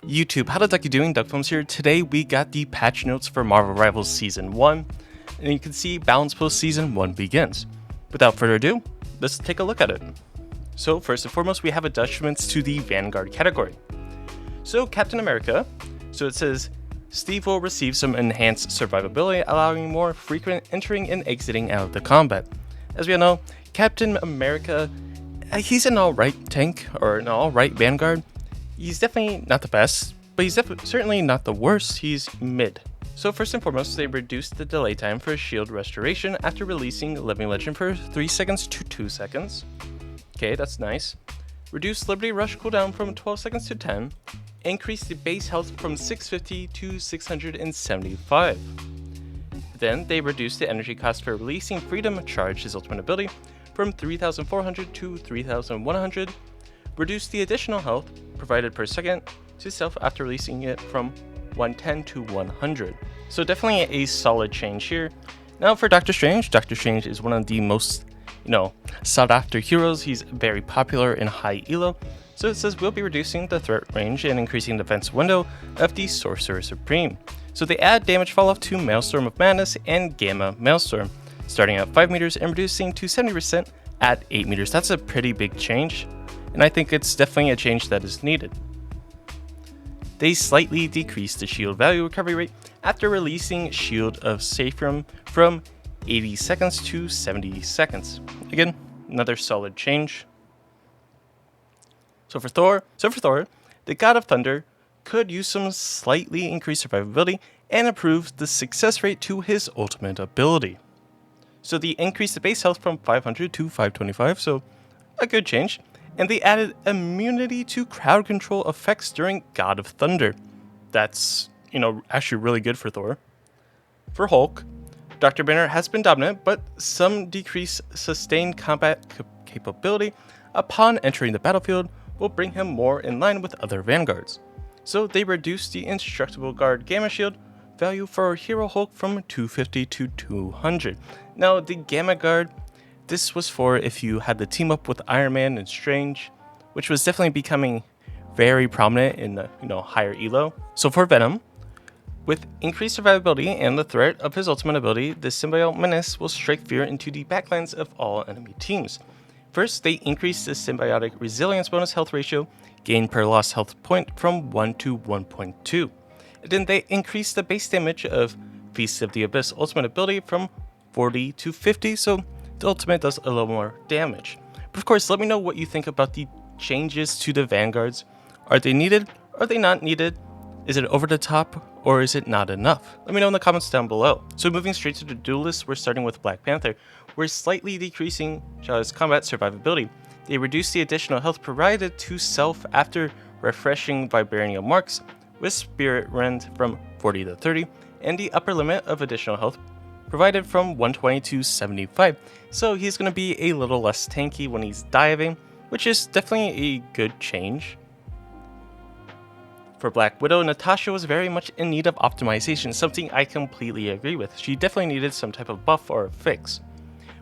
YouTube, how the duck you doing? DuckFilms here. Today we got the patch notes for Marvel Rivals Season 1, and you can see Balance Post Season 1 begins. Without further ado, let's take a look at it. So first and foremost, we have adjustments to the Vanguard category. So Captain America, so it says, Steve will receive some enhanced survivability, allowing more frequent entering and exiting out of the combat. As we all know, Captain America, he's an alright tank, or an alright Vanguard. He's definitely not the best, but he's certainly not the worst. He's mid. So first and foremost, they reduced the delay time for shield restoration after releasing Living Legend for 3 seconds to 2 seconds. Okay, that's nice. Reduced Liberty Rush cooldown from 12 seconds to 10. Increased the base health from 650 to 675. Then they reduced the energy cost for releasing Freedom Charge, his ultimate ability, from 3,400 to 3,100. Reduced the additional health provided per second to self after releasing it from 110 to 100. So definitely a solid change here. Now for Doctor Strange. Doctor Strange is one of the most, sought after heroes. He's very popular in high elo. So it says we'll be reducing the threat range and increasing the defense window of the Sorcerer Supreme. So they add damage falloff to Maelstrom of Madness and Gamma Maelstrom, starting at 5 meters and reducing to 70% at 8 meters. That's a pretty big change, and I think it's definitely a change that is needed. They slightly decreased the shield value recovery rate after releasing Shield of Saphram from 80 seconds to 70 seconds. Again, another solid change. So for Thor, the God of Thunder could use some slightly increased survivability and improve the success rate to his ultimate ability. So they increased the base health from 500 to 525, so a good change. And they added immunity to crowd control effects during God of Thunder. That's, actually really good for Thor. For Hulk, Dr. Banner has been dominant, but some decreased sustained combat capability upon entering the battlefield will bring him more in line with other Vanguards. So they reduced the Indestructible Guard Gamma Shield value for Hero Hulk from 250 to 200. Now the Gamma Guard, this was for if you had to team up with Iron Man and Strange, which was definitely becoming very prominent in the higher elo. So for Venom, with increased survivability and the threat of his ultimate ability, the Symbiote Menace will strike fear into the backlines of all enemy teams. First, they increased the Symbiotic Resilience bonus health ratio, gain per lost health point from 1 to 1.2. And then they increased the base damage of Feast of the Abyss ultimate ability from 40 to 50, so the ultimate does a little more damage. But of course, let me know what you think about the changes to the Vanguards. Are they needed? Are they not needed? Is it over the top, or is it not enough? Let me know in the comments down below. So moving straight to the Duelist, we're starting with Black Panther. We're slightly decreasing Shala's combat survivability. They reduced the additional health provided to self after refreshing Vibranium marks with Spirit Rend from 40 to 30, and the upper limit of additional health provided from 120 to 75. So he's going to be a little less tanky when he's diving, which is definitely a good change. For Black Widow, Natasha was very much in need of optimization, something I completely agree with. She definitely needed some type of buff or fix.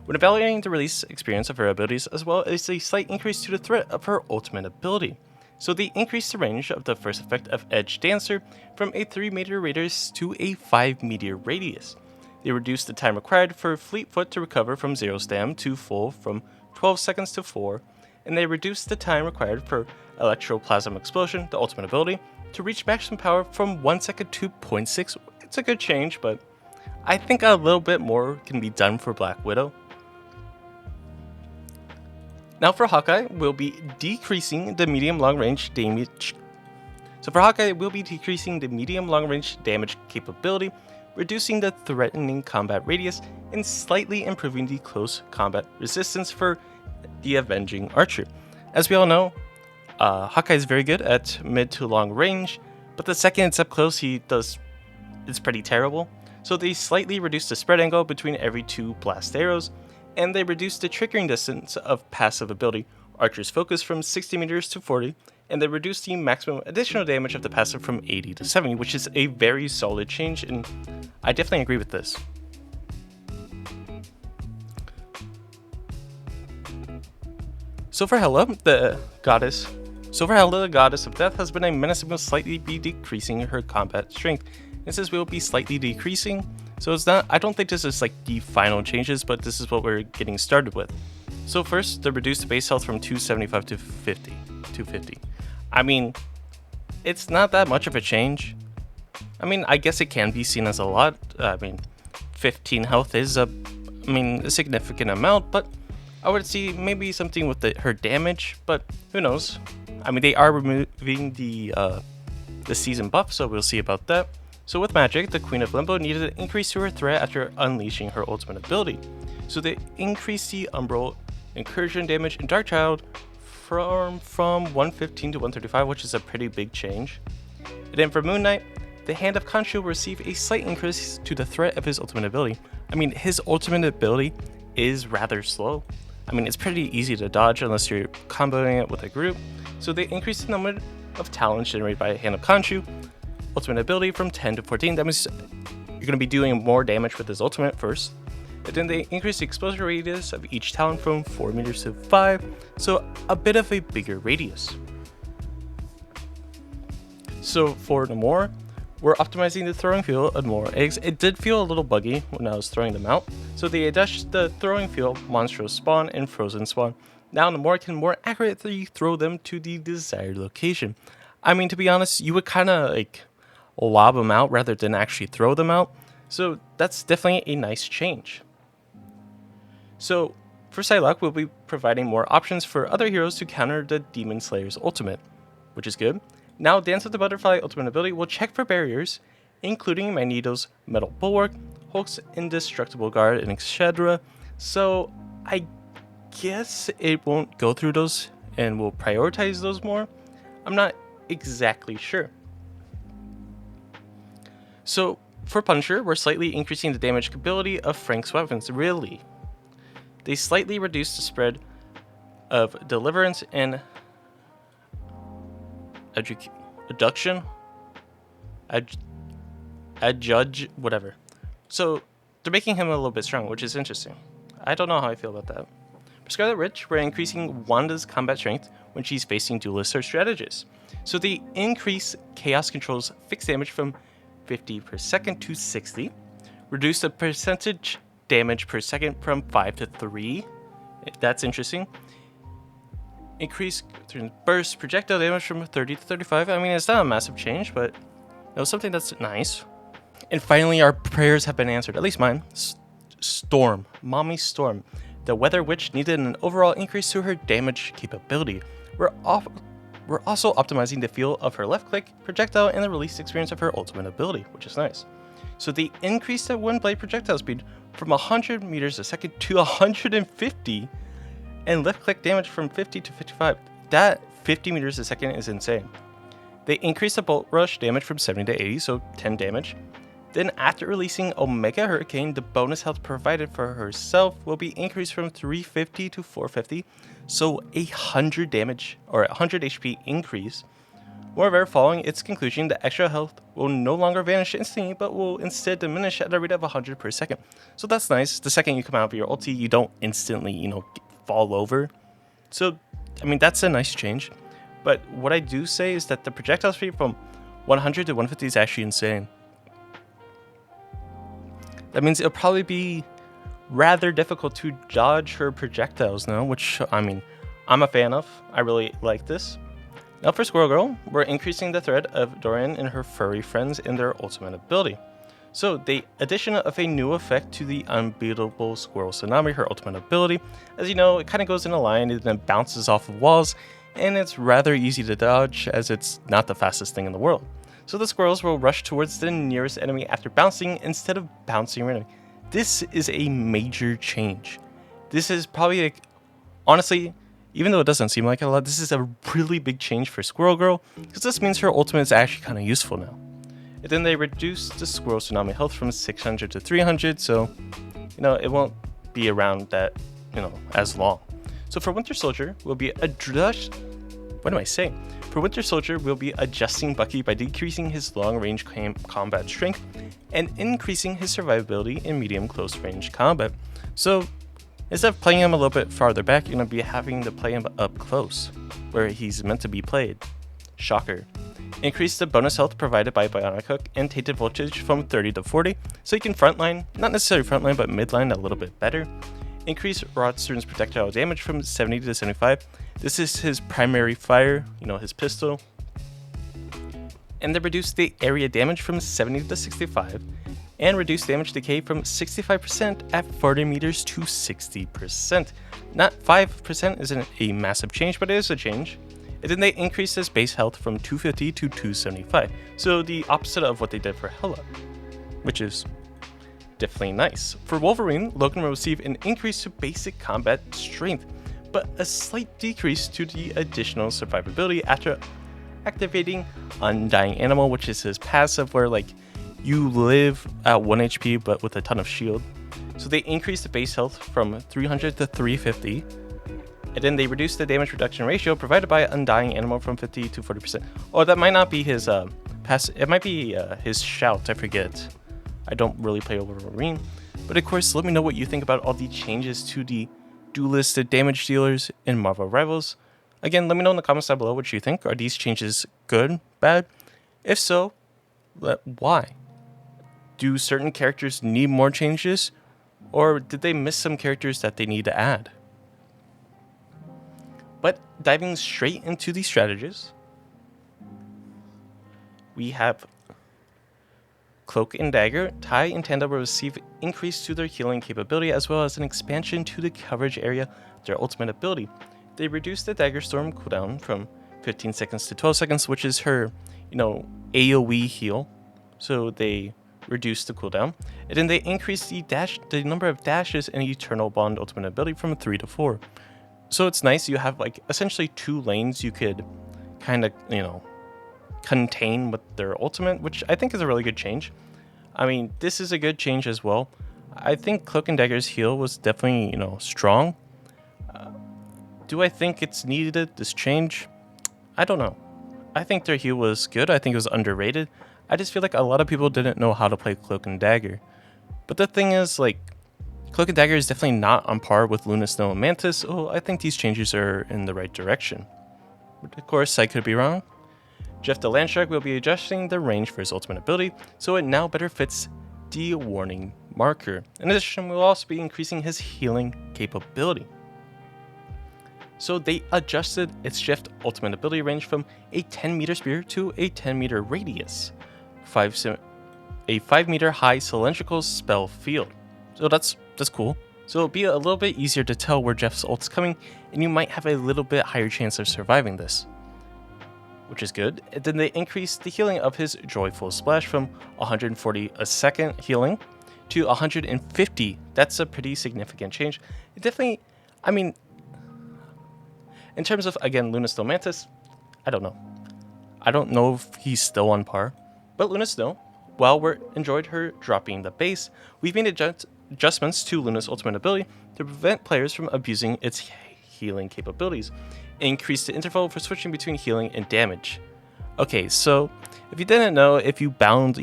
When evaluating the release experience of her abilities, as well as a slight increase to the threat of her ultimate ability. So they increased the range of the first effect of Edge Dancer from a 3 meter radius to a 5 meter radius. They reduced the time required for Fleetfoot to recover from 0 stam to full from 12 seconds to 4, and they reduced the time required for Electroplasm Explosion, the ultimate ability, to reach maximum power from 1 second to 0.6. It's a good change, but I think a little bit more can be done for Black Widow. Now for Hawkeye, we'll be decreasing the medium-long range damage. So for Hawkeye, we'll be decreasing the medium-long range damage capability, reducing the threatening combat radius, and slightly improving the close combat resistance for the Avenging Archer. As we all know, Hawkeye is very good at mid to long range, but the second it's up close, it's pretty terrible. So they slightly reduced the spread angle between every 2 blast arrows, and they reduced the triggering distance of passive ability Archer's Focus from 60 meters to 40, and they reduced the maximum additional damage of the passive from 80 to 70, which is a very solid change, and I definitely agree with this. So for Hela, the goddess So for Hela, the goddess of death has been a menace and will slightly be decreasing her combat strength. It says will be slightly decreasing, so it's not, I don't think this is like the final changes, but this is what we're getting started with. So first, they reduced the base health from 275 to 250. I mean, it's not that much of a change. I mean, I guess it can be seen as a lot. 15 health is a significant amount, but I would see maybe something with her damage, but who knows? I mean, they are removing the season buff, so we'll see about that. So with magic, the Queen of Limbo needed an increase to her threat after unleashing her ultimate ability. So they increased the Umbral incursion damage in Darkchild from 115 to 135, which is a pretty big change. And then for Moon Knight, the Hand of Khonshu will receive a slight increase to the threat of his ultimate ability. I mean, his ultimate ability is rather slow. I mean, it's pretty easy to dodge unless you're comboing it with a group. So they increased the number of talents generated by Hand of Khonshu ultimate ability from 10 to 14. That means you're going to be doing more damage with his ultimate first. And then they increased the exposure radius of each talent from 4 meters to 5, so a bit of a bigger radius. So for Namor, we're optimizing the throwing field of more eggs. It did feel a little buggy when I was throwing them out, so they adjusted the throwing field, Monstrous Spawn, and Frozen Spawn. Now Namor can more accurately throw them to the desired location. I mean, to be honest, you would kind of like lob them out rather than actually throw them out, so that's definitely a nice change. So for Psylocke, we'll be providing more options for other heroes to counter the Demon Slayer's ultimate, which is good. Now Dance of the Butterfly ultimate ability will check for barriers, including Magneto's Metal Bulwark, Hulk's Indestructible Guard, and etc. So I guess it won't go through those and will prioritize those more. I'm not exactly sure. So for Punisher, we're slightly increasing the damage capability of Frank's weapons. Really? They slightly reduced the spread of Deliverance and Adduction? Adjudge, whatever. So they're making him a little bit stronger, which is interesting. I don't know how I feel about that. For Scarlet Witch, we're increasing Wanda's combat strength when she's facing Duelist or Strategist. So they increase Chaos Control's fixed damage from 50 per second to 60. Reduce the percentage damage per second from 5 to 3. That's interesting. Increase burst projectile damage from 30 to 35. I mean, it's not a massive change, but it was something that's nice. And finally, our prayers have been answered, at least mine. Storm. Mommy Storm. The Weather Witch needed an overall increase to her damage capability. We're also optimizing the feel of her left click, projectile, and the release experience of her ultimate ability, which is nice. So they increased the one blade projectile speed from 100 meters a second to 150, and left click damage from 50 to 55. That 50 meters a second is insane. They increased the bolt rush damage from 70 to 80, so 10 damage. Then after releasing Omega Hurricane, the bonus health provided for herself will be increased from 350 to 450, so 100 damage or 100 HP increase. Moreover, following its conclusion, the extra health will no longer vanish instantly, but will instead diminish at a rate of 100 per second. So that's nice. The second you come out of your ulti, you don't instantly, fall over. So, I mean, that's a nice change. But what I do say is that the projectile speed from 100 to 150 is actually insane. That means it'll probably be rather difficult to dodge her projectiles now, which, I mean, I'm a fan of. I really like this. Now for Squirrel Girl, we're increasing the threat of Dorian and her furry friends in their ultimate ability. So the addition of a new effect to the unbeatable Squirrel Tsunami, her ultimate ability. As you know, it kind of goes in a line and then bounces off of walls, and it's rather easy to dodge as it's not the fastest thing in the world. So the squirrels will rush towards the nearest enemy after bouncing instead of bouncing randomly. This is a major change. This is probably, honestly, even though it doesn't seem like it a lot, this is a really big change for Squirrel Girl, because this means her ultimate is actually kind of useful now. And then they reduced the Squirrel Tsunami health from 600 to 300, so, it won't be around that, as long. So for Winter Soldier, we'll be For Winter Soldier, we'll be adjusting Bucky by decreasing his long-range combat strength and increasing his survivability in medium close-range combat. So, Instead of playing him a little bit farther back, you're going to be having to play him up close, where he's meant to be played. Shocker. Increase the bonus health provided by Bionic Hook and Tainted Voltage from 30 to 40, so you can frontline, not necessarily frontline, but midline a little bit better. Increase Rod Student's projectile damage from 70 to 75. This is his primary fire, his pistol. And they reduce the area damage from 70 to 65, and reduce damage decay from 65% at 40 meters to 60%. Not 5% isn't a massive change, but it is a change. And then they increase his base health from 250 to 275. So the opposite of what they did for Hela, which is definitely nice. For Wolverine, Logan will receive an increase to basic combat strength, but a slight decrease to the additional survivability after activating Undying Animal, which is his passive where you live at 1 HP but with a ton of shield. So they increase the base health from 300 to 350. And then they reduce the damage reduction ratio provided by Undying Animal from 50 to 40%. Oh, that might not be his it might be his shout, I forget. I don't really play Wolverine. But of course, let me know what you think about all the changes to the Duelist damage dealers in Marvel Rivals. Again, let me know in the comments down below what you think. Are these changes good, bad? If so, why? Do certain characters need more changes? Or did they miss some characters that they need to add? But diving straight into the strategists, we have Cloak and Dagger. Tai and Tanda will receive increase to their healing capability as well as an expansion to the coverage area of their ultimate ability. They reduce the Dagger Storm cooldown from 15 seconds to 12 seconds, which is her, AoE heal. So they reduce the cooldown. And then they increase the number of dashes in Eternal Bond ultimate ability from 3 to 4. So it's nice, you have essentially 2 lanes you could kind of, contain with their ultimate, which I think is a really good change. I mean, this is a good change as well. I think Cloak and Dagger's heal was definitely, strong. Do I think it's needed, this change? I don't know. I think their heal was good. I think it was underrated. I just feel like a lot of people didn't know how to play Cloak and Dagger. But the thing is, Cloak and Dagger is definitely not on par with Luna, Snow, and Mantis, so I think these changes are in the right direction. But of course, I could be wrong. Jeff the Landshark will be adjusting the range for his ultimate ability, so it now better fits the warning marker. In addition, we'll also be increasing his healing capability. So they adjusted its Shift ultimate ability range from a 10-meter spear to a 10-meter radius, a 5-meter high cylindrical spell field. So that's cool. So it'll be a little bit easier to tell where Jeff's ult's coming, and you might have a little bit higher chance of surviving this, which is good. And then they increased the healing of his Joyful Splash from 140 a second healing to 150. That's a pretty significant change. It definitely, in terms of, again, Luna Snow Mantis, I don't know. I don't know if he's still on par. But Luna Snow, while we enjoyed her dropping the base, we've made adjustments to Luna's ultimate ability to prevent players from abusing its healing capabilities. Increase the interval for switching between healing and damage. Okay, so if you didn't know, if you bound,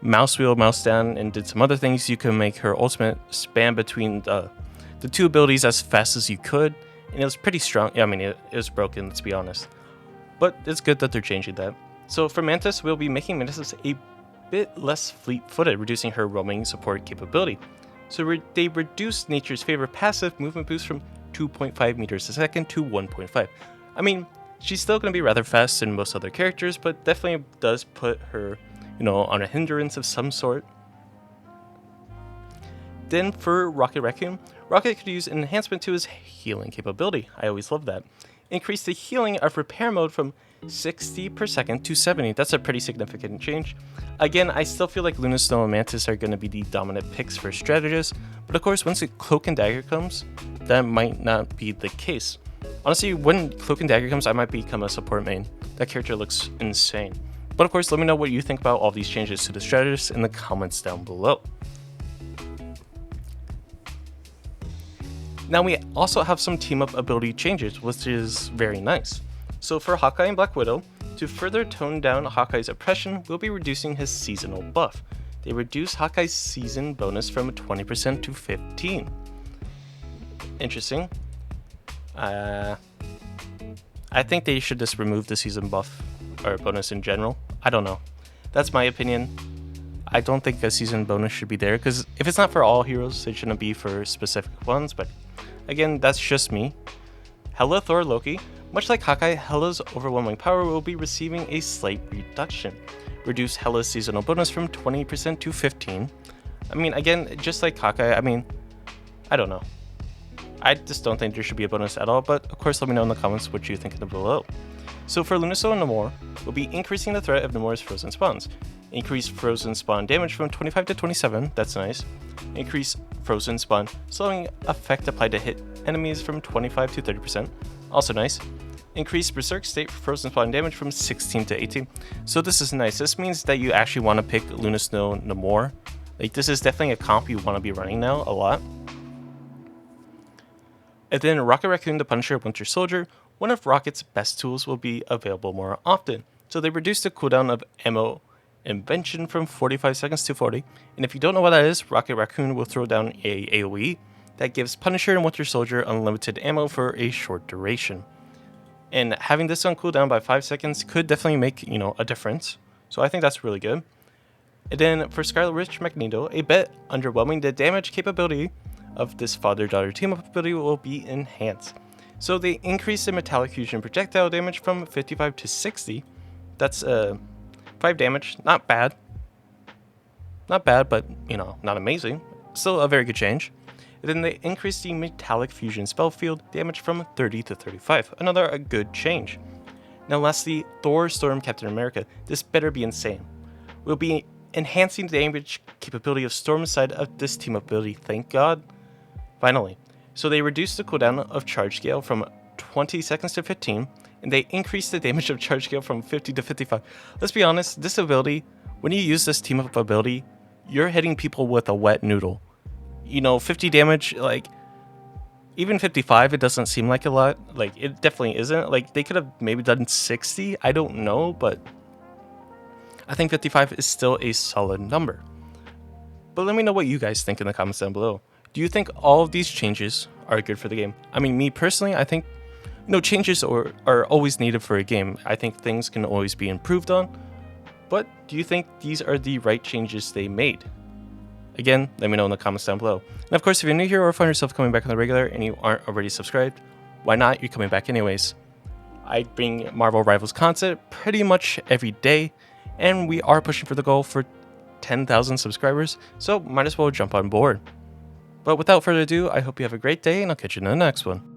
mouse wheel, mouse down, and did some other things, you can make her ultimate span between the 2 abilities as fast as you could. And it was pretty strong. Yeah, it was broken, let's be honest. But it's good that they're changing that. So for Mantis, we'll be making Mantis a bit less fleet-footed, reducing her roaming support capability. So they reduced Nature's Favor passive movement boost from 2.5 meters a second to 1.5. She's still going to be rather fast than most other characters, but definitely does put her, on a hindrance of some sort. Then for Rocket Raccoon, Rocket could use an enhancement to his healing capability. I always love that. Increase the healing of repair mode from 60 per second to 70. That's a pretty significant change. Again, I still feel like Luna, Snow, and Mantis are going to be the dominant picks for strategists, but of course, once the Cloak and Dagger comes, that might not be the case. Honestly, when Cloak and Dagger comes, I might become a support main. That character looks insane. But of course, let me know what you think about all these changes to the strategists in the comments down below. Now we also have some team-up ability changes, which is very nice. So for Hawkeye and Black Widow, to further tone down Hawkeye's oppression, we'll be reducing his seasonal buff. They reduce Hawkeye's season bonus from 20% to 15%. interesting. I think they should just remove the season buff or bonus in general. I don't know. That's my opinion. I don't think a season bonus should be there, because if it's not for all heroes, it shouldn't be for specific ones, but again, that's just me. Hela, Thor, Loki. Much like Hawkeye, Hela's overwhelming power will be receiving a slight reduction. Reduce Hela's seasonal bonus from 20% to 15%. I mean, again, just like Hawkeye, I don't know. I just don't think there should be a bonus at all, but of course let me know in the comments what you think in the below. So for Lunaso and Namor, we'll be increasing the threat of Namor's frozen spawns. Increase frozen spawn damage from 25 to 27, that's nice. Increase frozen spawn slowing effect applied to hit enemies from 25 to 30%, also nice. Increase Berserk State frozen spawn damage from 16 to 18. So this is nice. This means that you actually want to pick Lunaso Namor. Like, this is definitely a comp you want to be running now a lot. And then Rocket Raccoon, the Punisher, Winter Soldier, one of Rocket's best tools, will be available more often. So they reduced the cooldown of ammo invention from 45 seconds to 40. And if you don't know what that is, Rocket Raccoon will throw down a AoE that gives Punisher and Winter Soldier unlimited ammo for a short duration. And having this on cooldown by 5 seconds could definitely make, a difference. So I think that's really good. And then for Scarlet Witch Magneto, a bit underwhelming, the damage capability of this father-daughter team-up ability will be enhanced. So they increase the metallic fusion projectile damage from 55 to 60. That's 5 damage, not bad. Not bad, but not amazing. Still a very good change. And then they increase the metallic fusion spell field damage from 30 to 35. Another a good change. Now lastly, Thor, Storm, Captain America. This better be insane. We'll be enhancing the damage capability of Storm's side of this team ability, thank God. Finally. So they reduced the cooldown of Charge Scale from 20 seconds to 15, and they increased the damage of Charge Scale from 50 to 55. Let's be honest, this ability, when you use this team up ability, you're hitting people with a wet noodle. 50 damage, even 55, it doesn't seem like a lot. It definitely isn't. They could have maybe done 60, I don't know, but I think 55 is still a solid number. But let me know what you guys think in the comments down below. Do you think all of these changes are good for the game? I mean, me personally, I think changes are always needed for a game. I think things can always be improved on. But do you think these are the right changes they made? Again, let me know in the comments down below. And of course, if you're new here or find yourself coming back on the regular and you aren't already subscribed, why not? You're coming back anyways. I bring Marvel Rivals content pretty much every day, and we are pushing for the goal for 10,000 subscribers, so might as well jump on board. But without further ado, I hope you have a great day, and I'll catch you in the next one.